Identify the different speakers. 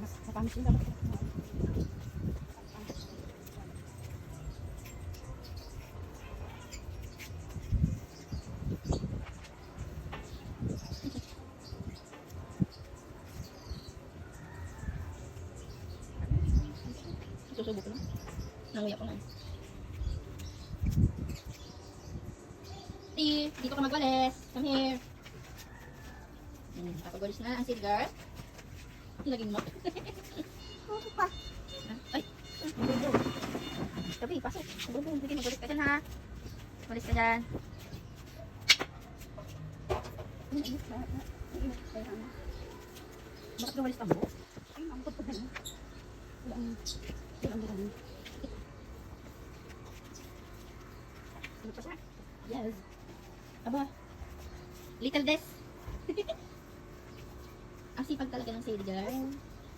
Speaker 1: Matamis yun dapat. Susubo ko na. Nanguya ko na. Dito ka magwalis. Come here. Kapagwalis na ang silgar. Laging mo. Pasok pa. Ay. Gabi, pasok. Sige, magwalis ka dyan ha. Walis ka dyan. Bakit ka walis ka mo? Ay, ang pagpag na. Walang dami. Ano pa siya? Yes. Aba. Little Des.